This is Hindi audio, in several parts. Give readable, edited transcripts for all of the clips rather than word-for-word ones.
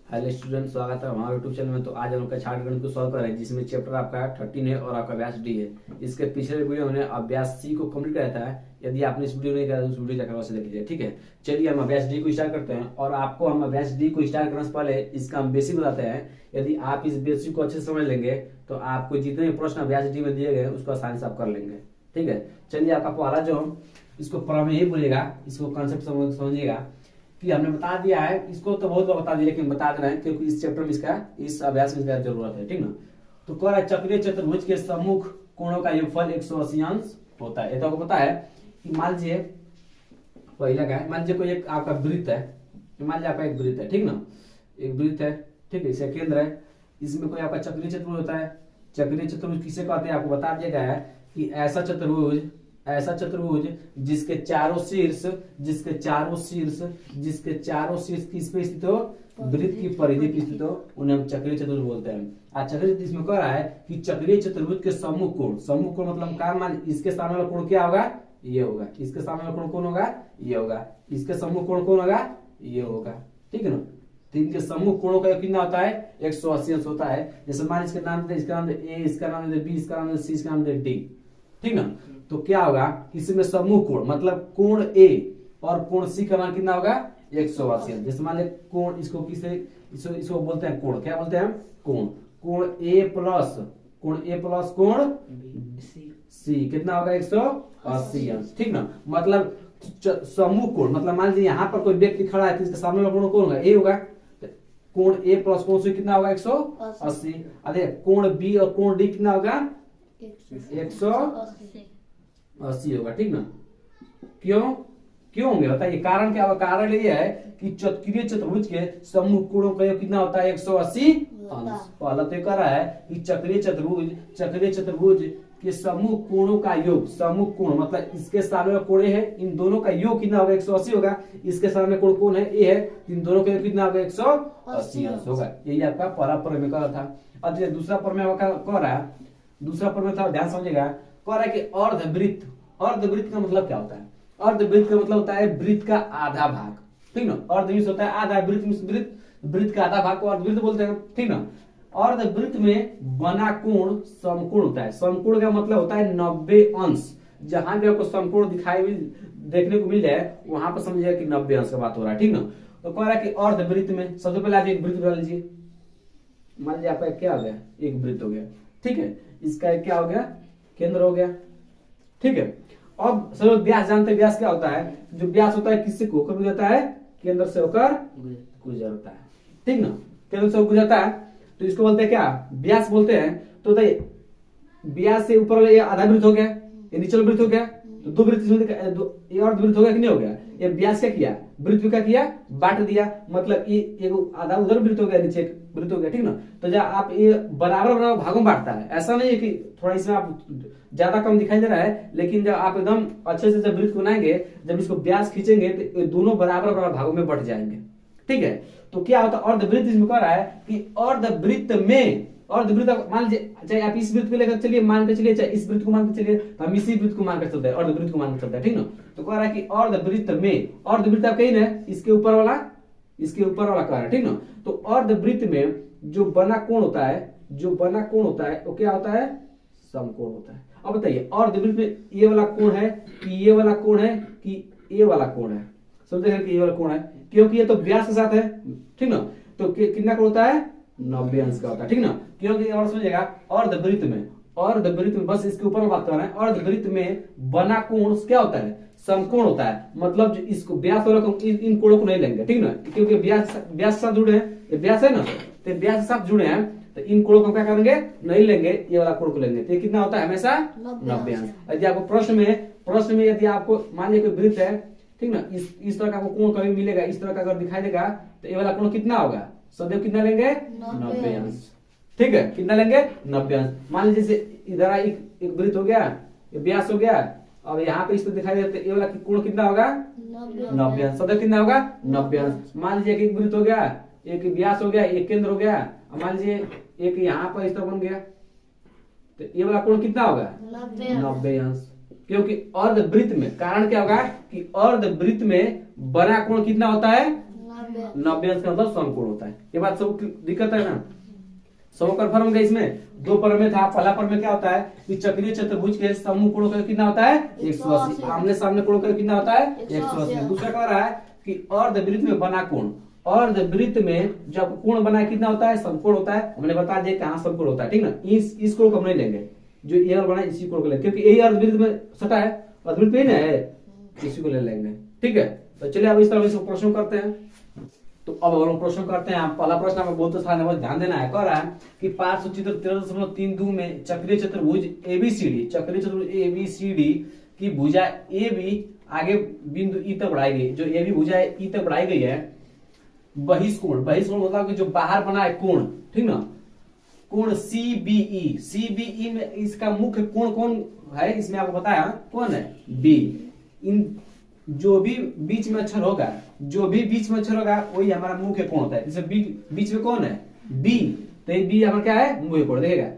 हेलो स्टूडेंट, स्वागत है हमारे यूट्यूब चैनल में। तो आज हम लोग का छात्र गणित को सॉल्व कर रहे हैं, जिसमें चैप्टर आपका 13 है और आपका अभ्यास डी है। इसके पिछले वीडियो में अभ्यास सी को कंप्लीट कराया था। यदि आपने इस वीडियो नहीं करा तो उस वीडियो जाकर अवश्य देख लीजिए। ठीक है, चलिए हम अभ्यास डी को स्टार्ट करते हैं। और आपको हम अभ्यास डी को स्टार्ट करने से पहले इसका हम बेसिक बताते हैं। यदि आप इस बेसिक को अच्छे से समझ लेंगे तो आपको जितने भी प्रश्न अभ्यास डी में दिए गए उसको आसानी से आप कर लेंगे। ठीक है, चलिए आपका पहला जो इसको प्रमेय ही बोलेगा, इसको कॉन्सेप्ट समझिएगा कि हमने बता दिया है। इसको तो बहुत बार बता दिया, लेकिन बता दे रहे हैं क्योंकि इस चैप्टर में इस अभ्यास में इसका जरूरत है। ठीक ना, तो कह रहा है चक्रीय चतुर्भुज के सम्मुख कोणों का योगफल 180 अंश होता है। ये तो आपको पता है कि मान लीजिए पहला क्या है, मान लीजिए कोई एक आपका वृत्त है, मान लीजिए आपका एक वृत्त है। ठीक ना, एक वृत्त है, ठीक है, इसका केंद्र है। इसमें कोई आपका चक्रीय चतुर्भुज होता है। चक्रीय चतुर्भुज किसे कहते हैं आपको बता दिया गया है कि ऐसा चतुर्भुज जिसके चारों शीर्ष किस पे स्थित हो, वृत्त की परिधि पे स्थित हो, उन्हें हम चक्रीय चतुर्भुज बोलते हैं। आज चक्रीय चतुर्भुज इसमें कह रहा है कि चक्रीय चतुर्भुज के सम्मुख कोण मतलब का मान, इसके सामने वाला कोण क्या होगा, ये होगा। इसके सामने वाला कोण कौन होगा, ये होगा। इसके सम्मुख कोण कौन होगा, ये होगा। ठीक है ना, तो इनके सम्मुख कोणों का कितना होता है, 180 अंश होता है। जैसे मान इसके नाम दे, इसका नाम दे ए, इसका नाम दे बी, इसका नाम दे सी, इसका नाम दे डी। ठीक ना, तो क्या होगा, इसमें समूह कोण मतलब कोण ए और कोण सी का मान कितना होगा, 180। जैसे मान ले कोण, इसको बोलते हैं कोण, क्या बोलते हैं, कोण ए प्लस कोण सी कितना होगा, 180 अंश। ठीक ना, मतलब समूह कोण मतलब मान लीजिए यहाँ पर कोई व्यक्ति खड़ा है तो इसके सामने वाला कोण कौन होगा, ए होगा। कोण ए प्लस कोण सी कितना होगा, 180। अरे कोण बी और कोण डी कितना होगा, 180 होगा। ठीक ना, क्यों होंगे बताइए, कारण क्या होगा। कारण ये है कि चक्रीय चतुर्भुज के सम्मुख कोणों का योग कितना होता है, 180 अंश। पहला तो कह रहा है कि चक्रीय चतुर्भुज के सम्मुख कोणों का योग, सम्मुख कोण मतलब इसके सामने कोण है, इन दोनों का योग कितना होगा, 180 होगा। इसके सामने कोण कौन है, ए है, इन दोनों का योग कितना होगा, 180 अंश होगा। यही आपका पहला प्रमेय कह रहा था। अब दूसरा प्रमेय कह रहा है, दूसरा प्रमेय था, ध्यान समझिएगा। कह रहा है कि अर्धवृत्त का मतलब क्या होता है। अर्धवृत्त का मतलब होता है वृत्त का आधा भाग। ठीक ना, अर्धवृत्त होता है आधा, वृत्त का आधा भाग को अर्धवृत्त बोलते हैं। ठीक ना, अर्धवृत्त में बना कोण समकोण होता है। समकोण का मतलब होता है 90 अंश। जहां भी आपको समकोण देखने को मिल जाए वहां पर समझिएगा कि 90 अंश का बात हो रहा है। ठीक ना, तो कह रहा है कि अर्धवृत्त में सबसे पहले आज एक वृत्त बना लीजिए। मान लीजिए आपका क्या हो गया, एक वृत्त हो गया। ठीक है, इसका एक क्या हो गया, केंद्र हो गया। ठीक है, अब सब लोग व्यास जानते हैं। व्यास क्या होता है, जो व्यास होता है किससे होकर गुजरता है, केंद्र से होकर गुजरता है। ठीक ना, केंद्र से गुजरता है तो इसको बोलते हैं क्या, व्यास बोलते हैं। तो बताइए व्यास से ऊपर वाला ये आधा वृत्त हो गया, ये नीचे वृत्त हो गया, तो दो वृत्त ये अर्धवृत्त हो गया कि नहीं हो गया। ये व्यास क्या किया, वृत्त क्या किया, बांट दिया। मतलब ये एक आधा उधर वृत्त हो गया, नीचे एक वृत्त हो गया। ठीक ना, तो जब आप ये बराबर भागों में बांटता है, ऐसा नहीं है कि थोड़ा इसमें आप ज्यादा कम दिखाई दे रहा है, लेकिन जब आप एकदम अच्छे से जब वृत्त बनाएंगे, जब इसको व्यास खींचेंगे तो ये दोनों बराबर भागों में बट जाएंगे। ठीक है, तो क्या होता है अर्धवृत्त, इसमें कह रहा है कि अर्धवृत्त मान लीजिए, चाहे आप इस वृत्त को लेकर चलिए, मान के चलिए, चाहे इस वृत्त को मान के चलिए, तो हम इसी वृत्त को मानकर चलते हैं, अर्धवृत्त को मानकर चलते हैं। ठीक ना, तो कह रहा है कि अर्धवृत्त आप कहीं ना इसके ऊपर वाला कह रहा है। ठीक ना, तो अर्धवृत्त में जो बना कोण होता है वो क्या होता है, समकोण होता है। अब बताइए अर्धवृत्त में ये वाला कोण है कि ये वाला कोण है कि ये वाला कोण है, समझे कि ये वाला कोण है, क्योंकि ये तो व्यास के साथ है। ठीक ना, तो कितना कोण होता है, 90 अंश का होता है। ठीक ना, क्योंकि और समझिएगा अर्धवृत्त में बस इसके ऊपर बात कर रहे हैं। अर्धवृत्त में बना कोण क्या होता है, समकोण होता है। मतलब जो इसको व्यास वाला इन कोणों को नहीं लेंगे। ठीक ना, क्योंकि व्यास के साथ जुड़े हैं, ये व्यास है ना, तो व्यास के साथ जुड़े हैं, तो इन कोणों को क्या करेंगे, नहीं लेंगे, ये वाला कोण को लेंगे। तो ये कितना होता है, हमेशा 90 अंश। यदि आपको प्रश्न में यदि आपको मान लीजिए कोई वृत्त है, ठीक ना, इस तरह का आपको कोण कभी मिलेगा, इस तरह का अगर दिखाई देगा, तो ये वाला कोण कितना होगा, सदैव कितना लेंगे, 90 अंश। ठीक है, कितना लेंगे, 90 अंश। मान लीजिए जैसे इधर एक वृत्त हो गया, ये व्यास हो गया, अब यहाँ पे इस तरह दिखाई देता है, ये वाला कोण कितना होगा, 90 अंश। सदैव कितना होगा, 90 अंश। मान लीजिए एक वृत्त हो गया, एक व्यास हो गया, एक केंद्र हो गया, मान लीजिए एक यहाँ पर इस तरह बन गया, तो ये वाला कोण कितना होगा, 90 अंश। क्योंकि अर्धवृत्त में कारण क्या होगा कि अर्धवृत्त में बड़ा कोण कितना होता है, 90 अंश का मतलब समकोण होता है। ये बात सब दिक्कत है ना, सब कन्फर्म है। इसमें दो पर में था, पहला पर में क्या होता है कि चक्रीय चतुर्भुज के समूह कोणों का कितना होता है 180, आमने सामने कोणों का कितना होता है 180। दूसरा कह रहा है कि अर्धवृत्त में बना कोण, अर्धवृत्त में जब कोण बना कितना होता है समकोण होता है। हमने बता दिया कहां समकोण होता है, ठीक ना। इस कोण को हम नहीं लेंगे, जो ये बना इसी कोण को लेंगे, क्योंकि यही अर्धवृत्त में सटा है, अर्धवृत्त पे है, इसी को ले लेंगे, ठीक है। तो चलिए अब इस तरह से प्रश्न करते हैं। तो अब हम प्रश्न करते हैं। पहला प्रश्न हमें बहुत सारा ध्यान देना है। कह रहा है कि पार्श्व चित्र 13.32 में चक्रीय चतुर्भुज एबीसीडी, चक्रीय चतुर्भुज एबीसीडी की भुजा ए बी आगे बिंदु ई तक बढ़ाई गई, जो ए बी भुजा ई तक बढ़ाई गई है। बहिष्कोण, बहिष्कोण मतलब कि जो बाहर बना है कोण, ठीक ना। कोण सीबीई, सीबीई में इसका मुख्य कोण कौन है इसमें आपको बताया कौन है बी। इन जो भी बीच में अक्षर होगा, जो भी बीच में अक्षर होगा वही हमारा मुख्य कोण होता है। जैसे बीच में कौन है बी, तो ये बी हमारा क्या है मुख्य कोण। देखिएगा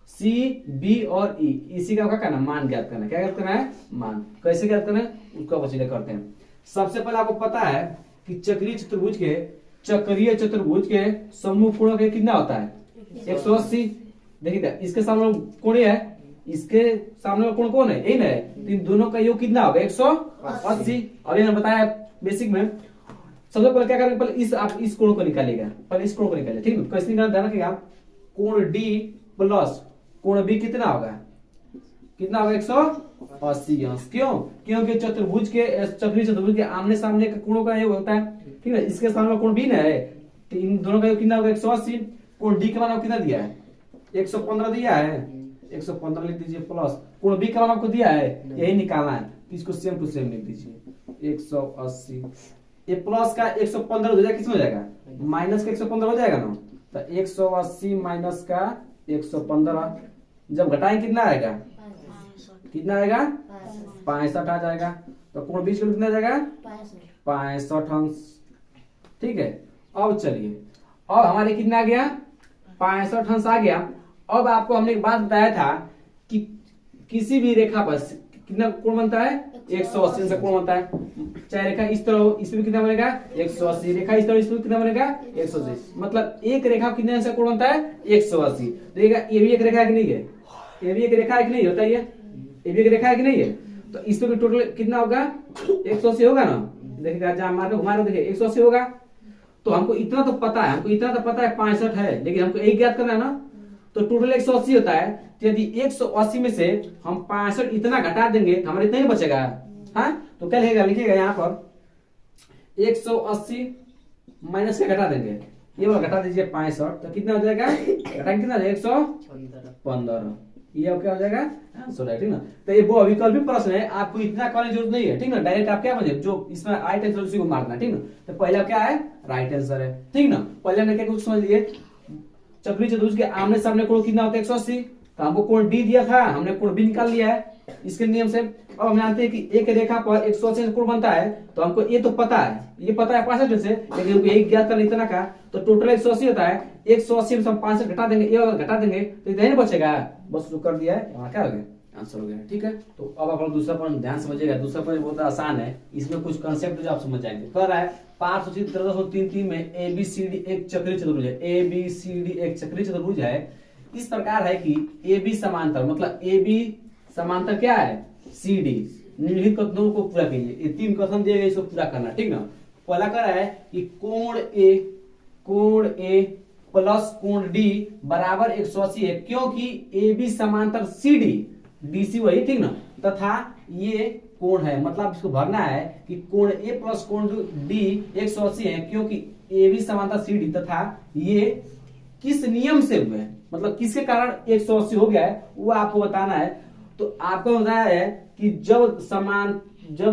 सी बी और ई, इसी का क्या करना मान ज्ञात करना। क्या ज्ञात करना है मान। कैसे ज्ञात करना है उसका वसीले करते हैं। सबसे पहले आपको पता है कि चक्रीय चतुर्भुज के समूह कोणों का कितना होता है 180। देखिएगा इसके सामने कोण है, इसके सामने कोण कौन है यही ना है, तो इन दोनों का योग कितना होगा 180। अभी मैंने बताया बेसिक में। सबसे पहले क्या करेंगे, पहले आप इस कोण को निकालिएगा, पहले इस कोण को निकालिए, ठीक है। कैसे निकालना ध्यान रखिएगा। कोण डी प्लस कोण बी कितना होगा 180 अंश। क्यों, क्योंकि चतुर्भुज के चक्रीय चतुर्भुज के आमने सामने के कोणों का योग होता है, ठीक है। इसके सामने कोण बी ना है, तो इन दोनों का योग कितना होगा 180। कोण डी का मान कितना दिया है 115 दिया है, 115 लिख दीजिए प्लस कोण बी का मान आपको दिया है यही निकालना है, तो इसको सेम टू सेम लिख दीजिए 180। ये प्लस का 115 हो जाएगा, किस में हो जाएगा माइनस का 115 हो जाएगा ना। तो 180 माइनस का 115 जब घटाएं कितना आएगा, कितना आएगा 65 आ जाएगा। तो कोण बीच में कितना जाएगा 65 अंश, ठीक है। अब चलिए, अब हमारे कितना आ गया 65 अंश आ गया। अब आपको हमने एक बात बताया था कि किसी भी रेखा पर कितना कोण बनता है 180 से कोण बनता है। चाहे रेखा इस तरह, इसमें कितना बनेगा 180, रेखा इस तरह, इसमें कितना बनेगा 180। मतलब एक रेखा कितने से कोण बनता है 180। देखिएगा ये भी एक रेखा है कि नहीं है, ये भी एक रेखा है कि नहीं होता है, ये भी एक रेखा है कि नहीं है। तो इसमें भी टोटल कितना होगा 180 होगा ना। देखिएगा जहां मार्क घुमा रहे देखिए 180 होगा। तो हमको इतना तो पता है, 65 है, लेकिन हमको एक ज्ञात करना है ना। तो टोटल 180 होता है। तो यदि 180 में से हम 65 इतना घटा देंगे तो हमारे इतना ही बचेगा। हाँ, तो क्या लिखेगा, लिखिएगा यहाँ पर 180 माइनस के घटा देंगे, ये वाला घटा दीजिए 65, तो कितना हो जाएगा घटाएंगे कितना 115। ये अब क्या हो जाएगा आंसर है, ठीक ना। तो ये वो विकल्प प्रश्न है, आपको इतना करने की जरूरत नहीं है, ठीक ना। डायरेक्ट आप क्या बने जो इसमें राइट आंसर उसी को मारना, ठीक ना। तो पहला क्या है राइट आंसर है, ठीक ना। पहले हमने क्या कुछ समझ लिए, चक्रीय चतुर्भुज के आमने सामने कोण कितना होता है 180। तो हमको कोण डी दिया था, हमने कोण बी निकाल लिया है इसके नियम से। अब हम जानते हैं कि एक रेखा पर 180 कोण बनता है, तो हमको ये तो पता है, ये पता है 65 से, लेकिन हमको एक ज्ञात करना इतना का। तो टोटल 180 होता है, 180 में से हम 65 घटा देंगे, ये वाला घटा देंगे तो इतना ही बचेगा। बस जो कर दिया है वहां क्या हो गया आंसर हो गया, ठीक है। तो अब आप दूसरा पॉइंट ध्यान समझिएगा। दूसरा पॉइंट बहुत आसान है, इसमें कुछ कंसेप्ट जो आप समझ जाएंगे। कह रहा है पार्श्व चित्र 13.33 में एबीसीडी एक चक्रीय चतुर्भुज है, एबीसीडी एक चक्रीय चतुर्भुज है। इस प्रकार है कि AB समांतर, मतलब AB समांतर क्या है CD। निम्नलिखित कथनों को पूरा कीजिए। ये 3 कथन दिए गए, इसको पूरा करना, ठीक ना। पहला कह रहा है कि कोण A प्लस कोण D बराबर 180 है, क्योंकि AB समांतर CD, DC वही, ठीक ना, तथा ये कोण है। मतलब इसको भरना है कि कोण A प्लस कोण D 180 है, क्योंकि AB समांतर CD तथा ये किस नियम से हुए, मतलब किसके कारण 180 हो गया है वो आपको बताना है। तो आपको बताया है कि जब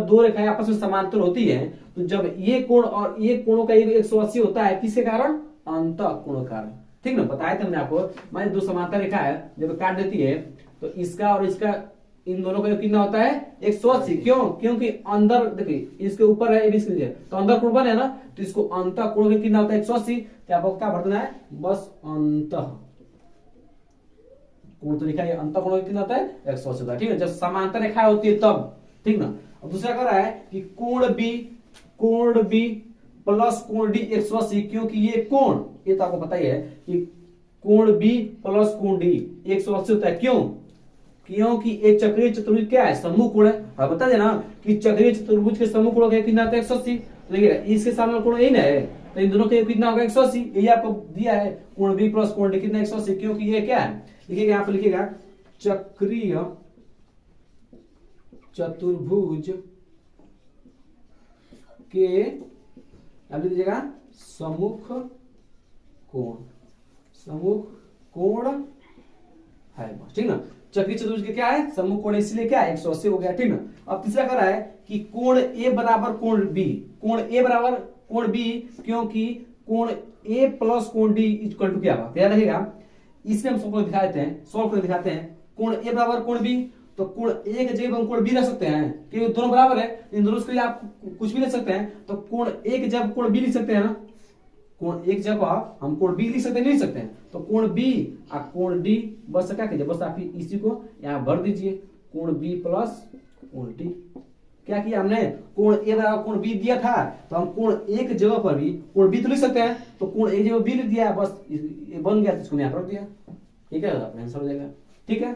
दो रेखाएं आपस में समांतर होती हैं, तो जब ये कोण और ये कोणों का 180 होता है, किसके कारण अंतःकोण कारण, ठीक ना। बताया था हमने आपको, मान दो समांतर रेखा है जब काट देती है तो इसका और इसका इन दोनों का कितना होता है 180। क्यों, क्योंकि अंदर देखिए इसके ऊपर है ABC, तो अंदर कोण बने ना, तो इसको अंतःकोण कितना होता है 180। तो आपको क्या भरना है बस अंतः कोण, तो लिखा है अंतःकोण कितना होता है 180 होता है, ठीक है। जब समांतर रेखा होती है तब, ठीक ना। अब दूसरा कह रहा है कि कोण बी प्लस कोण डी 180, क्योंकि ये कोण, ये तो आपको पता ही है कि कोण बी प्लस कोण डी 180 होता है। क्यों? क्योंकि एक चक्रीय चतुर्भुज क्या है? समूह कोण है। अब बता देना कि चक्रीय चतुर्भुज के समूह कोण कितना आता है? 180। तो देखिएगा इसके सामने कोण यही ना है, तो इन दोनों के कितना होगा? 180। ये आपको दिया है कोण बी प्लस कोण डी कितना? 180, क्योंकि ये क्या है? लिखिएगा यहाँ पे, लिखिएगा चक्रीय चतुर्भुज के, अब लीजिएगा सम्मुख कोण, सम्मुख कोण है, ठीक ना। चक्रीय चतुर्भुज के क्या है? सम्मुख कोण, इसलिए क्या है? 180 हो गया, ठीक ना। अब तीसरा कर रहा है कि कोण ए बराबर कोण बी, कोण ए बराबर कोण बी, क्योंकि कोण ए प्लस कोण डी इक्वल टू क्या होगा? याद रखिएगा, इसमें हम सबको दिखा देते हैं, सॉल्व करके दिखाते हैं। कोण ए बराबर कोण बी, तो कोण ए की जगह हम कोण बी रख सकते हैं, क्योंकि दोनों बराबर है, इन दोनों के लिए आप कुछ भी लिख सकते हैं। तो कोण ए की जगह कोण बी लिख सकते हैं ना, कोण एक जगह हम कोण बी लिख सकते हैं, नहीं लिख सकते हैं। तो कोण बी और कोण डी, बस क्या कीजिए, बस आप इसी को यहाँ भर दीजिए, कोण बी प्लस कोण डी। क्या किया हमने? कोण ए बराबर कोण बी दिया था, तो हम कोण ए की जगह पर भी कोण बी तो लिख सकते हैं, तो कोण ए जगह बी लिख दिया, बस ये बन गया, तो इसको यहाँ रख दिया, ठीक है, आंसर हो जाएगा, ठीक है।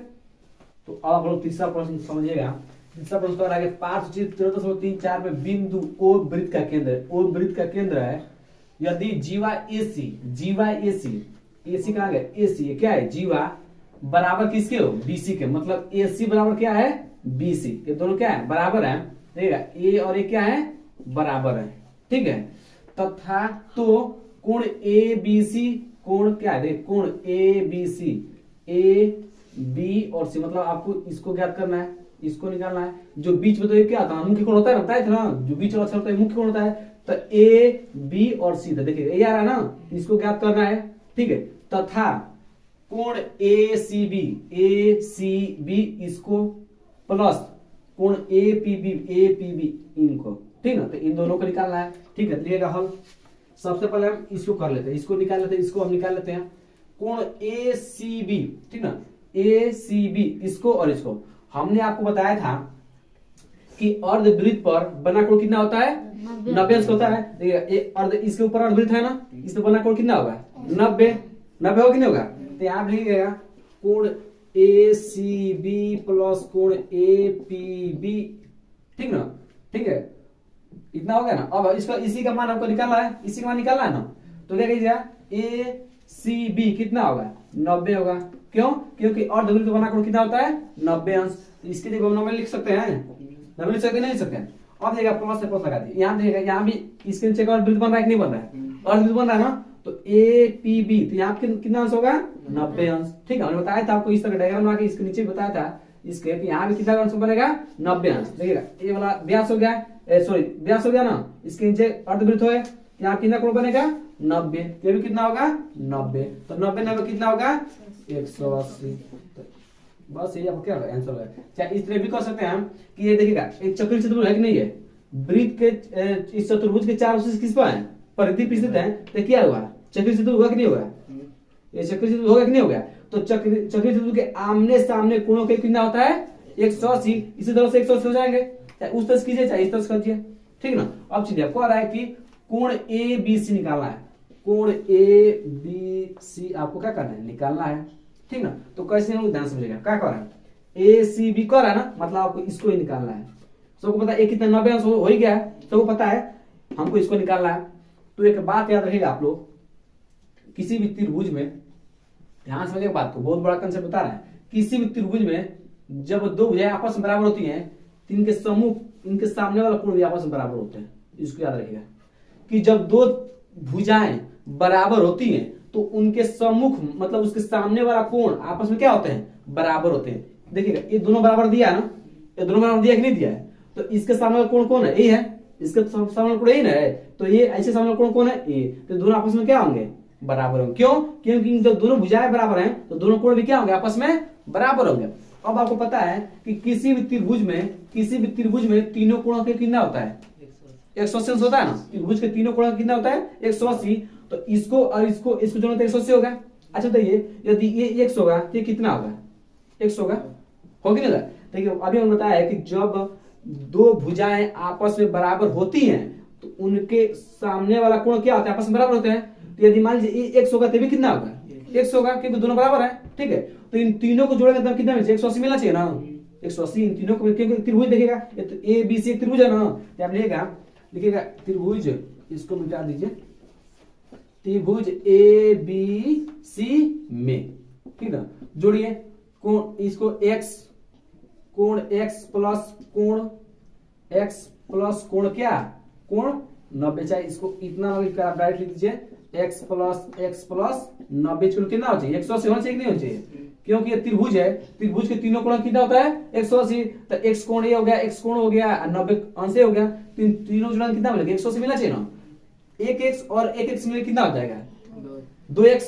तो अब आप लोग तीसरा प्रश्न समझिएगा। तीसरा प्रश्न कर आगे, पार्श्वचित्र 3.4 में बिंदु ओ वृत्त का केंद्र, ओ वृत्त का केंद्र है, यदि जीवा एसी, जीवा एसी, एसी कहाँ गया? एसी क्या है? जीवा बराबर किसके हो? बीसी के, मतलब एसी बराबर क्या है? बीसी, ये दोनों क्या है? बराबर है, देखिएगा ए और ए क्या है? बराबर है, ठीक है। तथा तो कोण ए बी सी, कोण क्या है? देख कोण A B C, A B और सी, मतलब आपको इसको ज्ञात करना है, इसको निकालना है। जो बीच में तो ये क्या आता है? मुख्य कोण होता है, बताया था ना, जो बीच वाला होता है मुख्य कोण होता है। तो ए बी और सी, तो देखिए ये आ रहा है ना, इसको ज्ञात करना है, ठीक है। तथा कोण ए सी बी, ए सी बी इसको प्लस कोण ए पी बी इनको, ठीक ना, तो इन दोनों को निकालना है, ठीक है। लिखिएगा हल। सबसे पहले हम इसको कर लेते हैं, इसको निकाल लेते हैं, इसको हम निकाल लेते हैं। कोण ए सी बी, ठीक ना, ए सी बी, इसको और इसको हमने आपको बताया था कि अर्धवृत्त पर बना कोण कितना होता है? 90 अंश होता है। देखिए अर्ध, इसके ऊपर अर्धवृत्त है ना, इसमें बना कोण कितना होगा? 90 होगा कि नहीं होगा? तो यहाँ लिखिएगा कोण ए सी बी प्लस कोण ए पी बी, ठीक ना, ठीक है, इतना हो गया ना। अब इसका इसी का मान हमको निकालना है, इसी का मान निकालना है ना, तो क्या कीजिएगा, ए सी बी कितना होगा? 90 होगा। क्यों? क्योंकि अर्धवृत्त बना कोण कितना होता है? 90 अंश। इसके लिए 90 लिख सकते हैं, 90 लिख सकते नहीं लिख सकते हैं। अब देखिएगा प्लस से प्लस लगा दिए, यहाँ देखिएगा, यहाँ भी इसके नीचे अर्धवृत्त बन रहा है कि नहीं बन रहा है? अर्धवृत्त बन रहा है ना, तो ए पी बी, तो यहाँ कितना अंश होगा? 90 अंश, ठीक है। हमने बताया था आपको, इस तरह डायग्राम बना के इसके नीचे बताया था इसके, कि यहाँ भी कितना अंश बनेगा? 90 अंश। देखिएगा ये वाला व्यास हो गया, सॉरी व्यास हो गया ना, इसके नीचे अर्धवृत्त हो, यहाँ कितना कोण बनेगा? 90, ये भी कितना होगा? 90, तो 90 कितना होगा? 180। बस ये आपको क्या होगा? आंसर होगा। चाहे इस तरह भी कर सकते हैं हम कि ये देखिएगा एक चक्रीय चतुर्भुज है कि नहीं है, वृत्त के इस चतुर्भुज के चार अवशेष किस पर है? परिधि पर स्थित है, तो क्या हुआ? चक्रीय चतुर्भुज होगा कि नहीं होगा? ये चक्रीय चतुर्भुज होगा कि नहीं होगा? तो चक्रीय चतुर्भुज के आमने सामने कोणों के कितना होता है? 180, इसी तरह से 180 हो जाएंगे, चाहे उस तरह से कीजिए चाहे इस तरह से कीजिए, ठीक ना। अब चलिए आपको आ रहा है कि कोण ए बी सी निकालना है, कोण ए बी सी आपको क्या करना है? निकालना है, ठीक ना। तो कैसे हम ध्यान समझिएगा, क्या कर रहा है? ए सी बी कर रहा है ना, मतलब आपको इसको ही निकालना है। सबको पता है ए कितना? 90 अंश हो ही गया है, सबको पता है, हमको इसको निकालना है। तो एक बात याद रखिएगा आप लोग, किसी भी त्रिभुज में, ध्यान समझिएगा बात को, बहुत बड़ा कंसेप्ट बता रहा है। किसी भी त्रिभुज में जब दो भुजाएं आपस में बराबर होती हैं, तो इनके समूह, इनके सामने वाला कोण भी आपस में बराबर होते हैं। इसको याद रखिएगा कि जब दो भुजाएं बराबर होती हैं, तो उनके सम्मुख, मतलब उसके सामने वाला कोण आपस में क्या होते हैं? बराबर होते हैं। देखिएगा ये दोनों बराबर दिया है ना, ये दोनों बराबर दिया कि नहीं दिया है? तो इसके सामने वाला कोण कौन है? ए है, इसके सामने वाला कोण ए ना है, तो ये ऐसे सामने वाला कोण कौन है? ए। तो दोनों आपस में क्या होंगे? बराबर होंगे। क्यों? क्योंकि जब दोनों भुजाएं बराबर हैं, तो दोनों कोण भी क्या होंगे? आपस में बराबर होंगे। अब आपको पता है कि किसी भी त्रिभुज में तीनों कोणों के कितना होता है? 180 अंश होता है ना। त्रिभुज के तीनों कोणों का कितना होता है? 180। तो इसको और इसको जोड़ो तो 180 होगा। अच्छा बताइए, यदि ये 100 होगा तो ये कितना होगा? 100 होगा, हो कि नहीं होगा? देखिए अभी हमने बताया है कि जब दो भुजाएं आपस में बराबर होती हैं, तो उनके सामने वाला कोण क्या होता है, आपस में बराबर होते हैं। तो यदि मान लीजिए x होगा तभी कितना होगा, x होगा, क्योंकि दोनों बराबर है, ठीक है। तो इन तीनों को जोड़ेंगे तो कितना मिलेगा, 180 मिलना चाहिए ना, 180 इन तीनों को, क्योंकि त्रिभुज देखेगा, ए बी सी एक त्रिभुज है ना, तो आप लिखेगा त्रिभुज, इसको मिटा दीजिए, त्रिभुज ए बी सी में, ठीक है। जोड़िए कोण, इसको x कोण x प्लस कोण क्या, कोण 90, चाहे इसको इतना आप डायरेक्ट लिख दीजिए, x प्लस 90 कितना होना चाहिए, 180 होना चाहिए कि नहीं होना चाहिए, क्योंकि ये त्रिभुज है, त्रिभुज के तीनों कोण कितना होता है 180, तो x कोण ये हो गया, x कोण हो गया, 90 अंश हो गया, तीनों जुड़न कितना मिलेगा, 180 मिलना चाहिए ना। एक x और एक x मिले कितना हो जाएगा, 2x,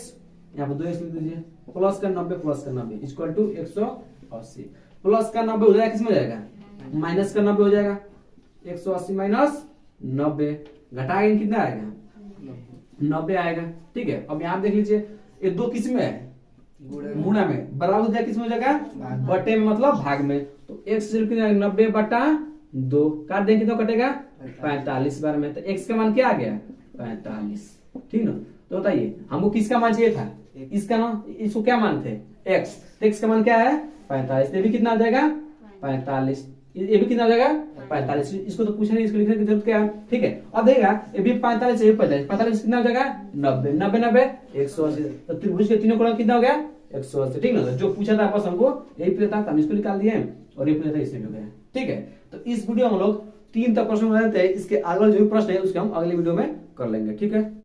यहाँ पर 2x लिख दीजिए, प्लस का 90 इक्वल टू 180, प्लस का 90 हो जाएगा, किसमें हो जाएगा, माइनस का 90 हो जाएगा, 180 माइनस 90 घटाएंगे कितना आएगा, 90 आएगा, ठीक है। अब यहाँ देख लीजिए ये दो किस में है, गुणा में, बराबर हो जाएगा किसमें हो जाएगा, बटे में, मतलब भाग में, तो x 90 बटा 2 काट देंगे कितना कटेगा 45 बार में, तो x का मान क्या आ गया 45, ठीक ना। तो बताइए हमको किसका मान चाहिए था, इसका ना, इसको क्या मान थे x, तो x का मान क्या है 45, ये भी कितना आ जाएगा 45, ये भी कितना हो जाएगा 45, इसको तो पूछना नहीं, इसको लिखने की जरूरत क्या है, ठीक है। अब देखिएगा ये भी 45 ये 45 कितना हो जाएगा 90 180, तो त्रिभुज के तीनों कोण कितना हो गया 180, ठीक ना। जो पूछा था आपस हमको यही पूछा था, हम इसको निकाल दिए, और ये पूछा था इससे भी हो गया, ठीक है। तो इस वीडियो में हम लोग 3 तक प्रश्न बनाते हैं, इसके आगे जो भी प्रश्न है उसके हम अगले वीडियो में कर लेंगे, ठीक है।